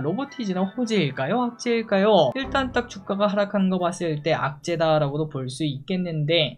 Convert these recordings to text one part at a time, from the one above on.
로보티지는 호재일까요? 악재일까요? 일단 딱 주가가 하락하는 거 봤을 때 악재다라고도 볼 수 있겠는데,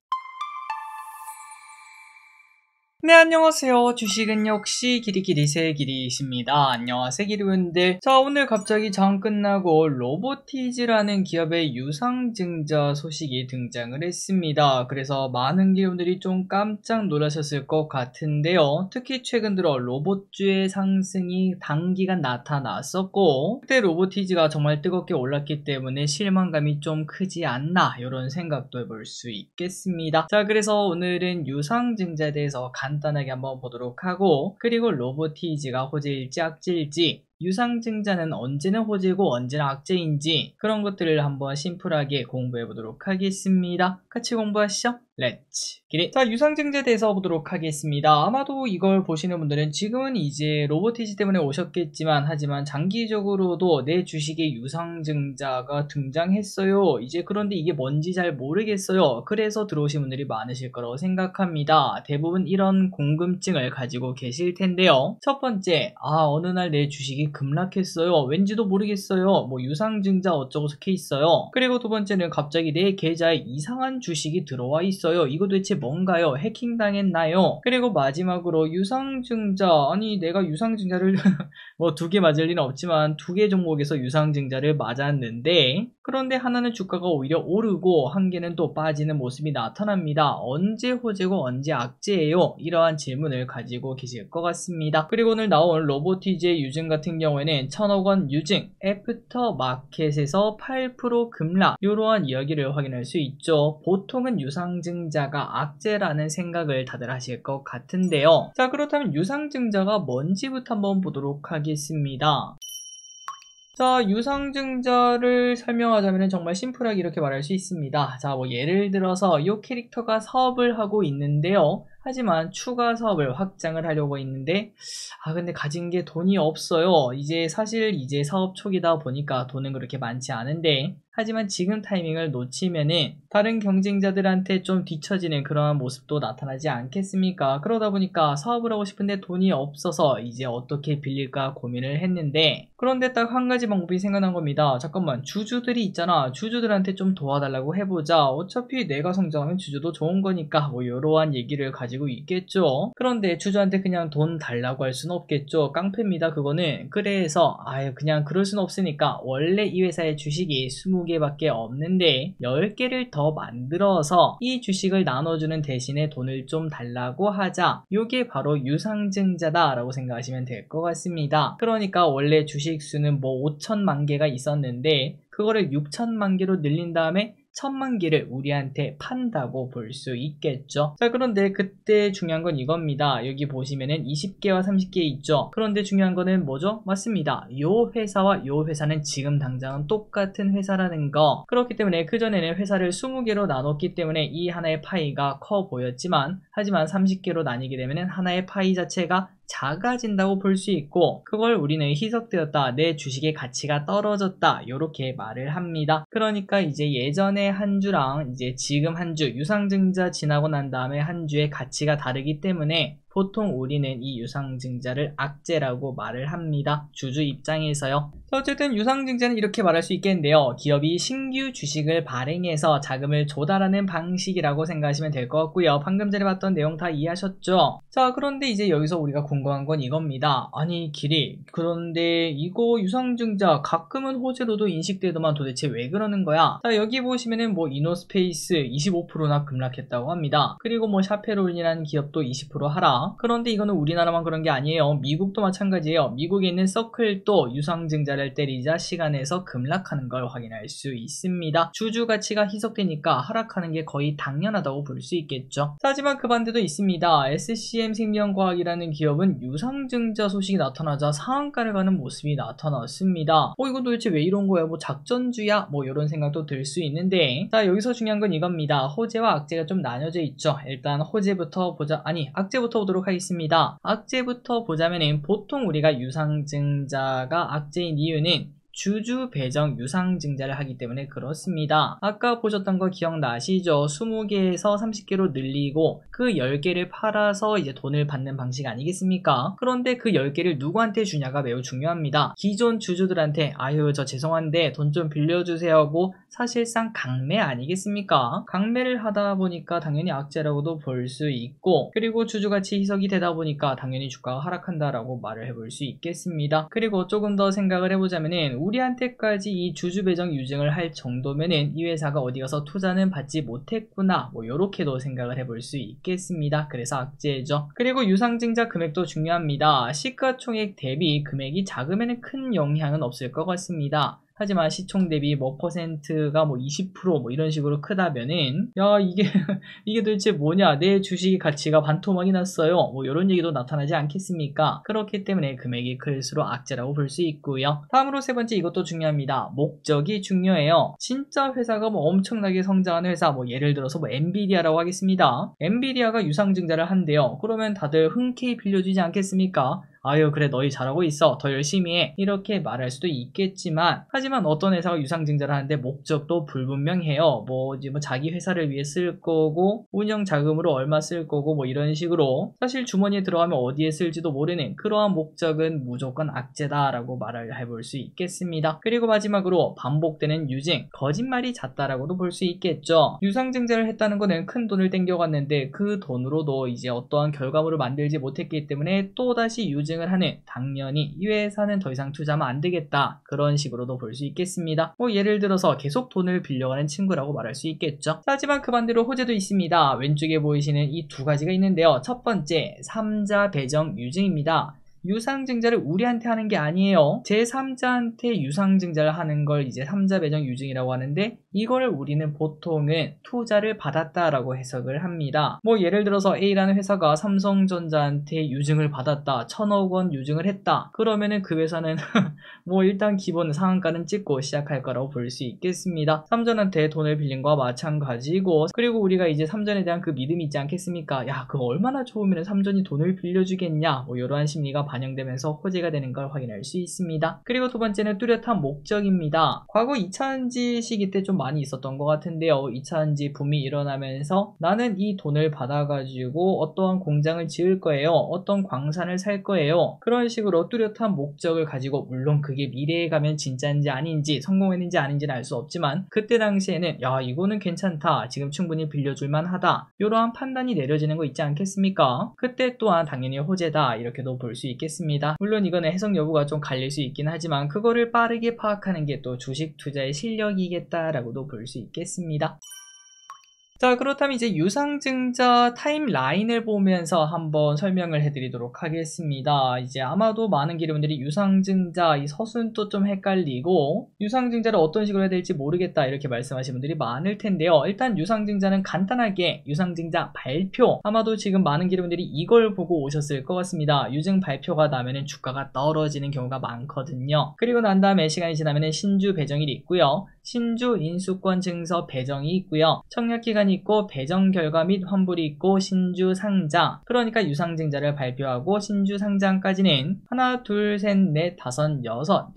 네, 안녕하세요. 주식은 역시 기리기리새 기리십니다. 안녕하세요, 기리분들. 자, 오늘 갑자기 장 끝나고 로보티즈라는 기업의 유상증자 소식이 등장을 했습니다. 그래서 많은 기업들이 좀 깜짝 놀라셨을 것 같은데요. 특히 최근 들어 로봇주의 상승이 단기간 나타났었고, 그때 로보티즈가 정말 뜨겁게 올랐기 때문에 실망감이 좀 크지 않나, 이런 생각도 해볼 수 있겠습니다. 자, 그래서 오늘은 유상증자에 대해서 간단하게 한번 보도록 하고, 그리고 로보티즈가 호재일지 악재일지, 유상증자는 언제는 호재고 언제나 악재인지, 그런 것들을 한번 심플하게 공부해 보도록 하겠습니다. 같이 공부하시죠. 렛츠 기릿. 자, 유상증자에 대해서 보도록 하겠습니다. 아마도 이걸 보시는 분들은 지금은 이제 로보티즈 때문에 오셨겠지만, 하지만 장기적으로도 내 주식에 유상증자가 등장했어요. 이제 그런데 이게 뭔지 잘 모르겠어요. 그래서 들어오신 분들이 많으실 거라고 생각합니다. 대부분 이런 궁금증을 가지고 계실 텐데요. 첫 번째, 어느 날 내 주식이 급락했어요. 왠지도 모르겠어요. 뭐 유상증자 어쩌고 저쩌고 있어요. 그리고 두 번째는 갑자기 내 계좌에 이상한 주식이 들어와 있어요. 이거 도대체 뭔가요? 해킹 당했나요? 그리고 마지막으로 유상증자, 아니 내가 유상증자를 뭐 2개 맞을 리는 없지만 2개 종목에서 유상증자를 맞았는데, 그런데 하나는 주가가 오히려 오르고 한 개는 또 빠지는 모습이 나타납니다. 언제 호재고 언제 악재예요? 이러한 질문을 가지고 계실 것 같습니다. 그리고 오늘 나온 로보티즈의 유증 같은 경우에는 1000억원 유증, 애프터 마켓에서 8% 급락, 이러한 이야기를 확인할 수 있죠. 보통은 유상증자가 악재라는 생각을 다들 하실 것 같은데요. 자, 그렇다면 유상증자가 뭔지부터 한번 보도록 하겠습니다. 자, 유상증자를 설명하자면 정말 심플하게 이렇게 말할 수 있습니다. 자, 뭐 예를 들어서 이 캐릭터가 사업을 하고 있는데요. 하지만 추가 사업을 확장을 하려고 있는데, 근데 가진 게 돈이 없어요. 이제 사실 이제 사업 초기다 보니까 돈은 그렇게 많지 않은데, 하지만 지금 타이밍을 놓치면은 다른 경쟁자들한테 좀 뒤처지는 그러한 모습도 나타나지 않겠습니까? 그러다 보니까 사업을 하고 싶은데 돈이 없어서 이제 어떻게 빌릴까 고민을 했는데, 그런데 딱 한 가지 방법이 생각난 겁니다. 잠깐만, 주주들이 있잖아. 주주들한테 좀 도와달라고 해보자. 어차피 내가 성장하면 주주도 좋은 거니까, 뭐 이러한 얘기를 가지고 있겠죠. 그런데 주주한테 그냥 돈 달라고 할 수는 없겠죠. 깡패입니다, 그거는. 그래서 그냥 그럴 수는 없으니까 원래 이 회사의 주식이 20개밖에 없는데 10개를 더 만들어서 이 주식을 나눠주는 대신에 돈을 좀 달라고 하자. 이게 바로 유상증자다 라고 생각하시면 될 것 같습니다. 그러니까 원래 주식 수는 뭐 5천만 개가 있었는데 그거를 6천만 개로 늘린 다음에 1000만 개를 우리한테 판다고 볼 수 있겠죠. 자, 그런데 그때 중요한 건 이겁니다. 여기 보시면은 20개와 30개 있죠. 그런데 중요한 거는 뭐죠? 맞습니다. 요 회사와 요 회사는 지금 당장은 똑같은 회사라는 거. 그렇기 때문에 그전에는 회사를 20개로 나눴기 때문에 이 하나의 파이가 커 보였지만, 하지만 30개로 나뉘게 되면은 하나의 파이 자체가 작아진다고 볼 수 있고, 그걸 우리는 희석되었다, 내 주식의 가치가 떨어졌다, 이렇게 말을 합니다. 그러니까 이제 예전에 한 주랑 이제 지금 한 주, 유상증자 지나고 난 다음에 한 주의 가치가 다르기 때문에 보통 우리는 이 유상증자를 악재라고 말을 합니다. 주주 입장에서요. 어쨌든 유상증자는 이렇게 말할 수 있겠는데요. 기업이 신규 주식을 발행해서 자금을 조달하는 방식이라고 생각하시면 될 것 같고요. 방금 전에 봤던 내용 다 이해하셨죠? 자, 그런데 이제 여기서 우리가 궁금한 건 이겁니다. 아니 길이, 그런데 이거 유상증자 가끔은 호재로도 인식되더만 도대체 왜 그러는 거야? 자, 여기 보시면은 뭐 이노스페이스 25%나 급락했다고 합니다. 그리고 뭐 샤페롤이라는 기업도 20% 하락. 그런데 이거는 우리나라만 그런 게 아니에요. 미국도 마찬가지예요. 미국에 있는 서클도 유상증자를 때리자 시간에서 급락하는 걸 확인할 수 있습니다. 주주 가치가 희석되니까 하락하는 게 거의 당연하다고 볼 수 있겠죠. 하지만 그 반대도 있습니다. SCM 생명과학이라는 기업은 유상증자 소식이 나타나자 상한가를 가는 모습이 나타났습니다. 이거 도대체 왜 이런 거야? 뭐 작전주야? 뭐 이런 생각도 들 수 있는데, 자, 여기서 중요한 건 이겁니다. 호재와 악재가 좀 나뉘어져 있죠. 일단 호재부터 보자. 악재부터 보도록 하겠습니다. 악재부터 보자면은 보통 우리가 유상증자가 악재인 이유는 주주 배정 유상증자를 하기 때문에 그렇습니다. 아까 보셨던 거 기억나시죠? 20개에서 30개로 늘리고 그 10개를 팔아서 이제 돈을 받는 방식 아니겠습니까? 그런데 그 10개를 누구한테 주냐가 매우 중요합니다. 기존 주주들한테 아유 저 죄송한데 돈 좀 빌려주세요 하고 사실상 강매 아니겠습니까? 강매를 하다 보니까 당연히 악재라고도 볼 수 있고, 그리고 주주가치 희석이 되다 보니까 당연히 주가가 하락한다라고 말을 해볼 수 있겠습니다. 그리고 조금 더 생각을 해보자면은 우리한테까지 이 주주 배정 유증을 할 정도면은 이 회사가 어디 가서 투자는 받지 못했구나, 뭐 요렇게도 생각을 해볼 수 있겠습니다. 그래서 악재죠. 그리고 유상증자 금액도 중요합니다. 시가총액 대비 금액이 작으면은 큰 영향은 없을 것 같습니다. 하지만 시총 대비 뭐 퍼센트가 뭐 20% 뭐 이런 식으로 크다면은 야 이게 도대체 뭐냐, 내 주식의 가치가 반토막이 났어요, 뭐 이런 얘기도 나타나지 않겠습니까? 그렇기 때문에 금액이 클수록 악재라고 볼 수 있고요. 다음으로 세 번째, 이것도 중요합니다. 목적이 중요해요. 진짜 회사가 뭐 엄청나게 성장하는 회사, 뭐 예를 들어서 뭐 엔비디아라고 하겠습니다. 엔비디아가 유상증자를 한대요. 그러면 다들 흔쾌히 빌려주지 않겠습니까? 아유 그래 너희 잘하고 있어, 더 열심히 해, 이렇게 말할 수도 있겠지만, 하지만 어떤 회사가 유상증자를 하는데 목적도 불분명해요. 뭐 자기 회사를 위해 쓸 거고 운영 자금으로 얼마 쓸 거고 뭐 이런 식으로 사실 주머니에 들어가면 어디에 쓸지도 모르는 그러한 목적은 무조건 악재다라고 말을 해볼 수 있겠습니다. 그리고 마지막으로 반복되는 유증, 거짓말이 잦다라고도 볼 수 있겠죠. 유상증자를 했다는 거는 큰 돈을 땡겨갔는데 그 돈으로도 이제 어떠한 결과물을 만들지 못했기 때문에 또다시 유증 을 하는, 당연히 이 회사는 더 이상 투자하면 안 되겠다, 그런 식으로도 볼 수 있겠습니다. 뭐 예를 들어서 계속 돈을 빌려가는 친구라고 말할 수 있겠죠. 하지만 그 반대로 호재도 있습니다. 왼쪽에 보이시는 이 두 가지가 있는데요. 첫 번째, 3자 배정 유증입니다. 유상증자를 우리한테 하는 게 아니에요. 제3자한테 유상증자를 하는 걸 이제 3자 배정 유증이라고 하는데, 이거를 우리는 보통은 투자를 받았다라고 해석을 합니다. 뭐 예를 들어서 A라는 회사가 삼성전자한테 유증을 받았다, 1000억 원 유증을 했다, 그러면은 그 회사는 뭐 일단 기본 상한가는 찍고 시작할 거라고 볼 수 있겠습니다. 삼전한테 돈을 빌린 거와 마찬가지고, 그리고 우리가 이제 삼전에 대한 그 믿음이 있지 않겠습니까? 야 그거 얼마나 좋으면 삼전이 돈을 빌려주겠냐, 뭐 이러한 심리가 반영되면서 호재가 되는 걸 확인할 수 있습니다. 그리고 두 번째는 뚜렷한 목적입니다. 과거 2차전지 시기 때 좀 많이 있었던 것 같은데요. 2차전지 붐이 일어나면서 나는 이 돈을 받아가지고 어떠한 공장을 지을 거예요, 어떤 광산을 살 거예요, 그런 식으로 뚜렷한 목적을 가지고, 물론 그게 미래에 가면 진짜인지 아닌지 성공했는지 아닌지는 알 수 없지만 그때 당시에는 야 이거는 괜찮다, 지금 충분히 빌려줄만 하다, 이러한 판단이 내려지는 거 있지 않겠습니까? 그때 또한 당연히 호재다, 이렇게도 볼 수 있겠습니다. 물론 이거는 해석 여부가 좀 갈릴 수 있긴 하지만 그거를 빠르게 파악하는 게 또 주식 투자의 실력이겠다라고도 볼 수 있겠습니다. 자, 그렇다면 이제 유상증자 타임라인을 보면서 한번 설명을 해드리도록 하겠습니다. 이제 아마도 많은 기업분들이 유상증자 이 서순도 좀 헷갈리고 유상증자를 어떤 식으로 해야 될지 모르겠다 이렇게 말씀하시는 분들이 많을 텐데요. 일단 유상증자는 간단하게 유상증자 발표, 아마도 지금 많은 기업분들이 이걸 보고 오셨을 것 같습니다. 유증 발표가 나면은 주가가 떨어지는 경우가 많거든요. 그리고 난 다음에 시간이 지나면은 신주 배정일이 있고요. 신주 인수권 증서 배정이 있고요. 청약기간이 있고 배정 결과 및 환불이 있고 신주 상장, 그러니까 유상증자를 발표하고 신주 상장까지는 하나, 둘, 셋, 넷, 다섯,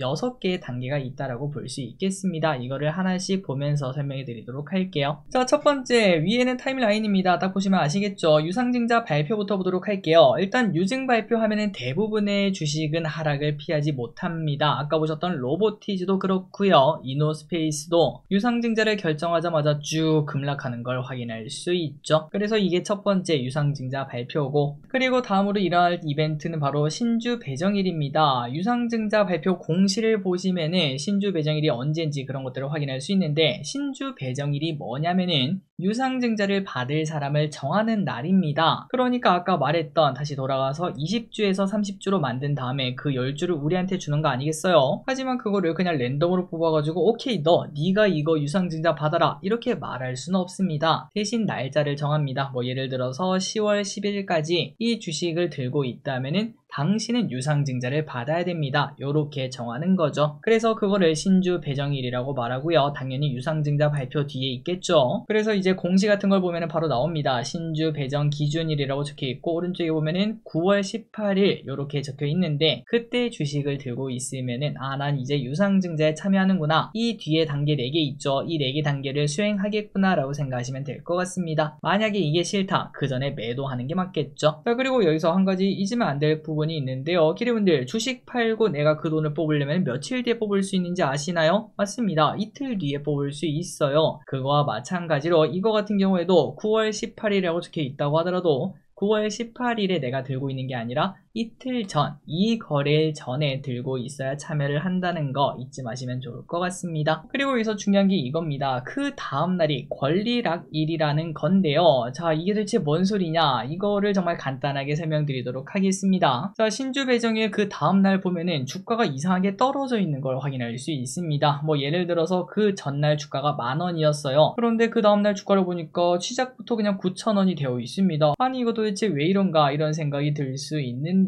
여섯 개의 단계가 있다라고 볼 수 있겠습니다. 이거를 하나씩 보면서 설명해 드리도록 할게요. 자, 첫 번째 위에는 타임라인입니다. 딱 보시면 아시겠죠? 유상증자 발표부터 보도록 할게요. 일단 유증 발표하면은 대부분의 주식은 하락을 피하지 못합니다. 아까 보셨던 로보티즈도 그렇고요. 이노스페이스도 유상증자를 결정하자마자 쭉 급락하는 걸 확인할 수 있죠. 그래서 이게 첫 번째 유상증자 발표고, 그리고 다음으로 일어날 이벤트는 바로 신주 배정일입니다. 유상증자 발표 공시를 보시면은 신주 배정일이 언제인지 그런 것들을 확인할 수 있는데, 신주 배정일이 뭐냐면은 유상증자를 받을 사람을 정하는 날입니다. 그러니까 아까 말했던, 다시 돌아가서 20주에서 30주로 만든 다음에 그 10주를 우리한테 주는 거 아니겠어요? 하지만 그거를 그냥 랜덤으로 뽑아가지고 오케이 네가 이거 유상증자 받아라 이렇게 말할 수는 없습니다. 대신 날짜를 정합니다. 뭐 예를 들어서 10월 10일까지 이 주식을 들고 있다면은 당신은 유상증자를 받아야 됩니다. 요렇게 정하는 거죠. 그래서 그거를 신주 배정일이라고 말하고요. 당연히 유상증자 발표 뒤에 있겠죠. 그래서 이제 공시 같은 걸 보면은 바로 나옵니다. 신주 배정 기준일이라고 적혀 있고 오른쪽에 보면은 9월 18일 요렇게 적혀 있는데 그때 주식을 들고 있으면은 난 이제 유상증자에 참여하는구나. 이 뒤에 단계 4개 있죠. 이 4개 단계를 수행하겠구나 라고 생각하시면 될 것 같습니다. 만약에 이게 싫다. 그 전에 매도하는 게 맞겠죠. 자, 그리고 여기서 한 가지 잊으면 안 될 부분이 있는데요. 기대분들 주식 팔고 내가 그 돈을 뽑으려면 며칠 뒤에 뽑을 수 있는지 아시나요? 맞습니다. 이틀 뒤에 뽑을 수 있어요. 그거와 마찬가지로 이거 같은 경우에도 9월 18일이라고 적혀 있다고 하더라도 9월 18일에 내가 들고 있는 게 아니라 이틀 전, 이 거래일 전에 들고 있어야 참여를 한다는 거 잊지 마시면 좋을 것 같습니다. 그리고 여기서 중요한 게 이겁니다. 그 다음날이 권리락일이라는 건데요. 자, 이게 도대체 뭔 소리냐? 이거를 정말 간단하게 설명드리도록 하겠습니다. 자, 신주 배정일 그 다음날 보면은 주가가 이상하게 떨어져 있는 걸 확인할 수 있습니다. 뭐 예를 들어서 그 전날 주가가 10,000원이었어요. 그런데 그 다음날 주가를 보니까 시작부터 그냥 9,000원이 되어 있습니다. 아니 이거 도대체 왜 이런가 이런 생각이 들 수 있는데요.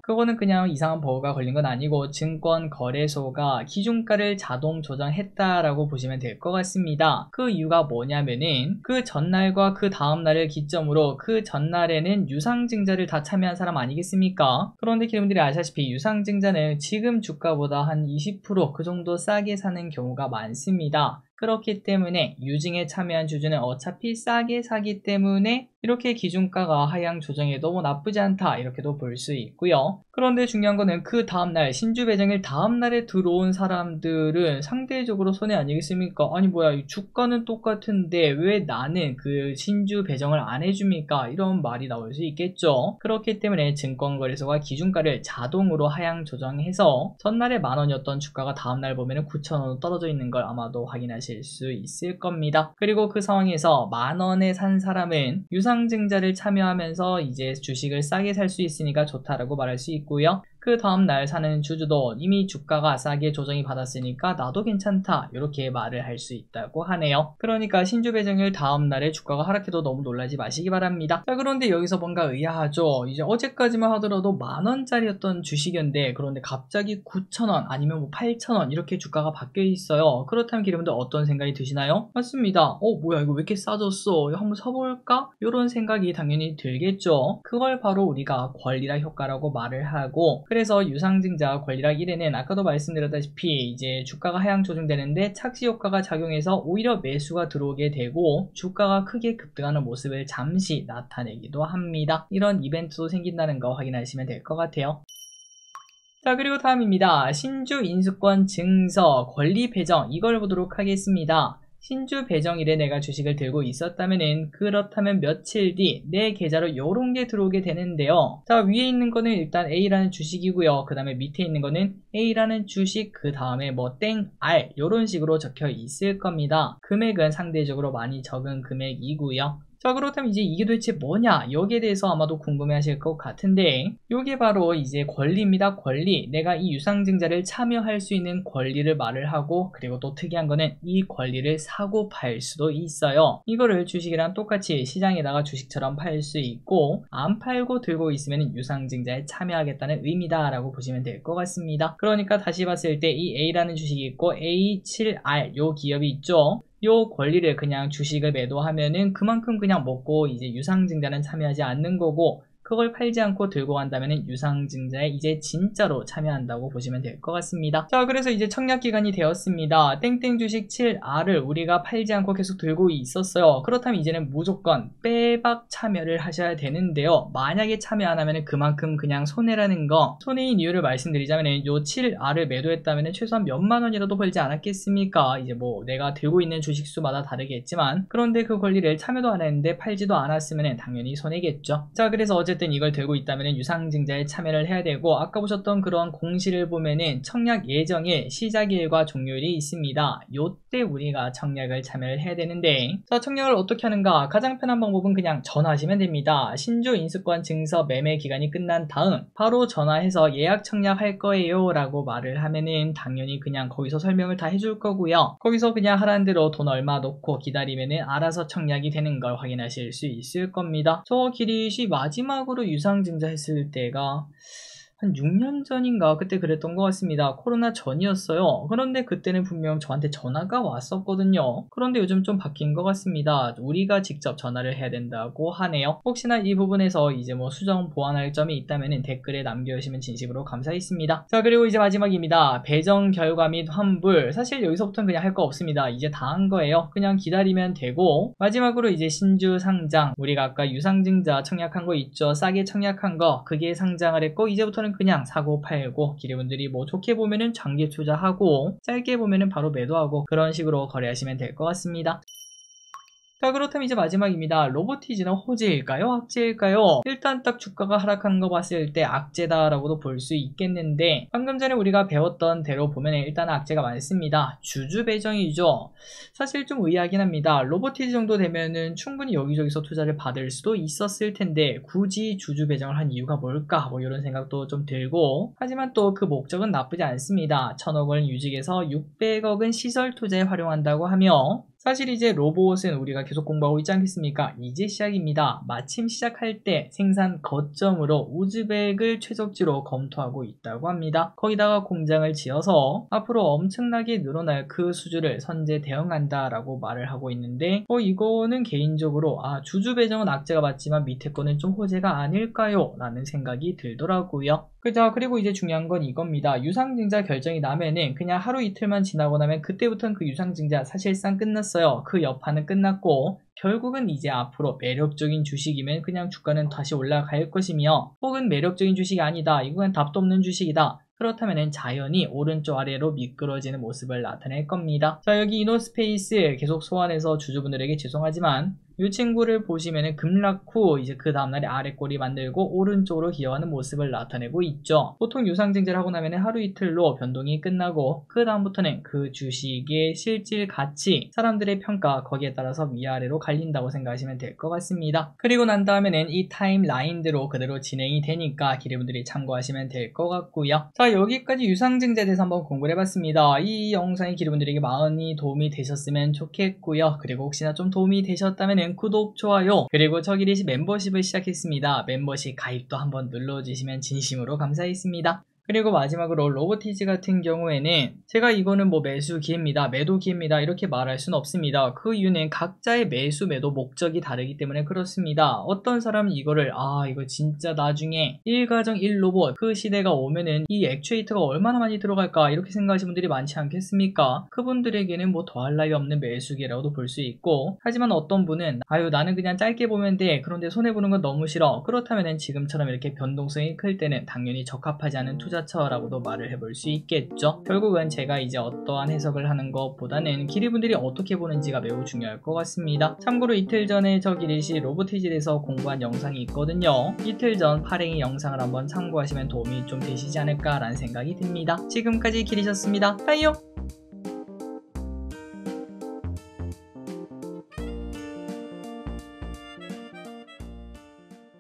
그거는 그냥 이상한 버그가 걸린 건 아니고 증권거래소가 기준가를 자동 조정했다라고 보시면 될 것 같습니다. 그 이유가 뭐냐면은 그 전날과 그 다음날을 기점으로 그 전날에는 유상증자를 다 참여한 사람 아니겠습니까? 그런데 여러분들이 아시다시피 유상증자는 지금 주가보다 한 20% 그 정도 싸게 사는 경우가 많습니다. 그렇기 때문에 유증에 참여한 주주는 어차피 싸게 사기 때문에 이렇게 기준가가 하향 조정해도 뭐 나쁘지 않다 이렇게도 볼 수 있고요. 그런데 중요한 거는 그 다음날 신주 배정일 다음날에 들어온 사람들은 상대적으로 손해 아니겠습니까? 아니 뭐야 주가는 똑같은데 왜 나는 그 신주 배정을 안 해줍니까? 이런 말이 나올 수 있겠죠. 그렇기 때문에 증권거래소가 기준가를 자동으로 하향 조정해서 전날에 10,000원이었던 주가가 다음날 보면은 9,000원으로 떨어져 있는 걸 아마도 확인하실 수 있을 겁니다. 그리고 그 상황에서 10,000원에 산 사람은 유상증자를 참여하면서 이제 주식을 싸게 살 수 있으니까 좋다라고 말할 수 있고요. 그 다음날 사는 주주도 이미 주가가 싸게 조정이 받았으니까 나도 괜찮다 이렇게 말을 할 수 있다고 하네요. 그러니까 신주 배정일 다음날에 주가가 하락해도 너무 놀라지 마시기 바랍니다. 자, 그런데 여기서 뭔가 의아하죠. 이제 어제까지만 하더라도 10,000원짜리였던 주식이었는데 그런데 갑자기 9,000원 아니면 뭐 8,000원 이렇게 주가가 바뀌어 있어요. 그렇다면 여러분들 어떤 생각이 드시나요? 맞습니다. 뭐야 이거 왜 이렇게 싸졌어? 이거 한번 사볼까? 이런 생각이 당연히 들겠죠. 그걸 바로 우리가 권리락 효과라고 말을 하고 그래서 유상증자 권리락 1에는 아까도 말씀드렸다시피 이제 주가가 하향 조정되는데 착시 효과가 작용해서 오히려 매수가 들어오게 되고 주가가 크게 급등하는 모습을 잠시 나타내기도 합니다. 이런 이벤트도 생긴다는 거 확인하시면 될 것 같아요. 자, 그리고 다음입니다. 신주 인수권 증서 권리 배정 이걸 보도록 하겠습니다. 신주 배정일에 내가 주식을 들고 있었다면은 그렇다면 며칠 뒤 내 계좌로 요런 게 들어오게 되는데요. 자, 위에 있는 거는 일단 A라는 주식이고요. 그 다음에 밑에 있는 거는 A라는 주식 그 다음에 뭐 땡 R 요런 식으로 적혀 있을 겁니다. 금액은 상대적으로 많이 적은 금액이고요. 자, 그렇다면 이제 이게 도대체 뭐냐? 여기에 대해서 아마도 궁금해 하실 것 같은데 이게 바로 이제 권리입니다. 권리. 내가 이 유상증자를 참여할 수 있는 권리를 말을 하고 그리고 또 특이한 거는 이 권리를 사고 팔 수도 있어요. 이거를 주식이랑 똑같이 시장에다가 주식처럼 팔 수 있고 안 팔고 들고 있으면 유상증자에 참여하겠다는 의미다 라고 보시면 될 것 같습니다. 그러니까 다시 봤을 때 이 A라는 주식이 있고 A7R 요 기업이 있죠. 요 권리를 그냥 주식을 매도하면은 그만큼 그냥 먹고 이제 유상증자는 참여하지 않는 거고 그걸 팔지 않고 들고 간다면 유상증자에 이제 진짜로 참여한다고 보시면 될 것 같습니다. 자, 그래서 이제 청약기간이 되었습니다. 땡땡 주식 7R을 우리가 팔지 않고 계속 들고 있었어요. 그렇다면 이제는 무조건 빼박 참여를 하셔야 되는데요. 만약에 참여 안 하면 그만큼 그냥 손해라는 거. 손해인 이유를 말씀드리자면 요 7R을 매도했다면 최소한 몇만 원이라도 벌지 않았겠습니까? 이제 뭐 내가 들고 있는 주식수마다 다르겠지만 그런데 그 권리를 참여도 안 했는데 팔지도 않았으면 당연히 손해겠죠. 자, 그래서 어쨌든 이걸 들고 있다면 유상증자에 참여를 해야 되고 아까 보셨던 그런 공시를 보면은 청약 예정일, 시작일과 종료일이 있습니다. 요때 우리가 청약을 참여를 해야 되는데 자, 청약을 어떻게 하는가? 가장 편한 방법은 그냥 전화하시면 됩니다. 신주 인수권 증서 매매 기간이 끝난 다음 바로 전화해서 예약 청약할 거예요 라고 말을 하면은 당연히 그냥 거기서 설명을 다 해줄 거고요. 거기서 그냥 하라는 대로 돈 얼마 넣고 기다리면은 알아서 청약이 되는 걸 확인하실 수 있을 겁니다. 저 기릿이 마지막으로 유상증자 했을 때가 한 6년 전인가 그때 그랬던 것 같습니다. 코로나 전이었어요. 그런데 그때는 분명 저한테 전화가 왔었거든요. 그런데 요즘 좀 바뀐 것 같습니다. 우리가 직접 전화를 해야 된다고 하네요. 혹시나 이 부분에서 이제 뭐 수정 보완할 점이 있다면 댓글에 남겨주시면 진심으로 감사하겠습니다. 자, 그리고 이제 마지막입니다. 배정 결과 및 환불. 사실 여기서부터는 그냥 할 거 없습니다. 이제 다 한 거예요. 그냥 기다리면 되고, 마지막으로 이제 신주 상장, 우리가 아까 유상증자 청약한 거 있죠. 싸게 청약한 거, 그게 상장을 했고, 이제부터는 그냥 사고 팔고, 기대분들이 뭐 좋게 보면은 장기 투자하고, 짧게 보면은 바로 매도하고, 그런 식으로 거래하시면 될 것 같습니다. 자, 그렇다면 이제 마지막입니다. 로보티지는 호재일까요? 악재일까요? 일단 딱 주가가 하락한 거 봤을 때 악재다라고도 볼 수 있겠는데, 방금 전에 우리가 배웠던 대로 보면 일단 악재가 많습니다. 주주 배정이죠. 사실 좀 의아하긴 합니다. 로보티지 정도 되면은 충분히 여기저기서 투자를 받을 수도 있었을 텐데 굳이 주주 배정을 한 이유가 뭘까? 뭐 이런 생각도 좀 들고, 하지만 또 그 목적은 나쁘지 않습니다. 1000억은 유직에서 600억은 시설 투자에 활용한다고 하며, 사실 이제 로봇은 우리가 계속 공부하고 있지 않겠습니까? 이제 시작입니다. 마침 시작할 때 생산 거점으로 우즈벡을 최적지로 검토하고 있다고 합니다. 거기다가 공장을 지어서 앞으로 엄청나게 늘어날 그 수주를 선제 대응한다라고 말을 하고 있는데, 이거는 개인적으로 주주 배정은 악재가 맞지만 밑에 거는 좀 호재가 아닐까요? 라는 생각이 들더라고요. 그죠? 그리고 이제 중요한 건 이겁니다. 유상증자 결정이 나면은 그냥 하루 이틀만 지나고 나면 그때부터는 그 유상증자 사실상 끝났어요. 그 여파는 끝났고, 결국은 이제 앞으로 매력적인 주식이면 그냥 주가는 다시 올라갈 것이며, 혹은 매력적인 주식이 아니다, 이건 답도 없는 주식이다, 그렇다면 자연히 오른쪽 아래로 미끄러지는 모습을 나타낼 겁니다. 자, 여기 이노스페이스 계속 소환해서 주주분들에게 죄송하지만 이 친구를 보시면은 급락 후 이제 그 다음날에 아래 꼬리 만들고 오른쪽으로 기어가는 모습을 나타내고 있죠. 보통 유상증자를 하고 나면 하루 이틀로 변동이 끝나고, 그 다음부터는 그 주식의 실질 가치, 사람들의 평가, 거기에 따라서 위아래로 갈린다고 생각하시면 될 것 같습니다. 그리고 난 다음에는 이 타임라인대로 그대로 진행이 되니까 기대분들이 참고하시면 될 것 같고요. 자, 여기까지 유상증자에 대해서 한번 공부를 해봤습니다. 이 영상이 기대분들에게 많이 도움이 되셨으면 좋겠고요. 그리고 혹시나 좀 도움이 되셨다면 구독, 좋아요, 그리고 저기리시 멤버십을 시작했습니다. 멤버십 가입도 한번 눌러주시면 진심으로 감사하겠습니다. 그리고 마지막으로 로보티지 같은 경우에는 제가 이거는 뭐 매수 기회입니다, 매도 기회입니다 이렇게 말할 수는 없습니다. 그 이유는 각자의 매수 매도 목적이 다르기 때문에 그렇습니다. 어떤 사람은 이거를 이거 진짜 나중에 1가정 1로봇 그 시대가 오면은 이 액추에이터가 얼마나 많이 들어갈까 이렇게 생각하시는 분들이 많지 않겠습니까? 그분들에게는 뭐 더할 나위 없는 매수기라고도 볼 수 있고, 하지만 어떤 분은 나는 그냥 짧게 보면 돼, 그런데 손해보는 건 너무 싫어, 그렇다면 지금처럼 이렇게 변동성이 클 때는 당연히 적합하지 않은 투자처라고도 말을 해볼 수 있겠죠. 결국은 제가 이제 어떠한 해석을 하는 것보다는 기리분들이 어떻게 보는지가 매우 중요할 것 같습니다. 참고로 이틀 전에 저 기리시 로보티지에 대해서 공부한 영상이 있거든요. 이틀 전 파랭이 영상을 한번 참고하시면 도움이 좀 되시지 않을까라는 생각이 듭니다. 지금까지 기리셨습니다. 빠이요!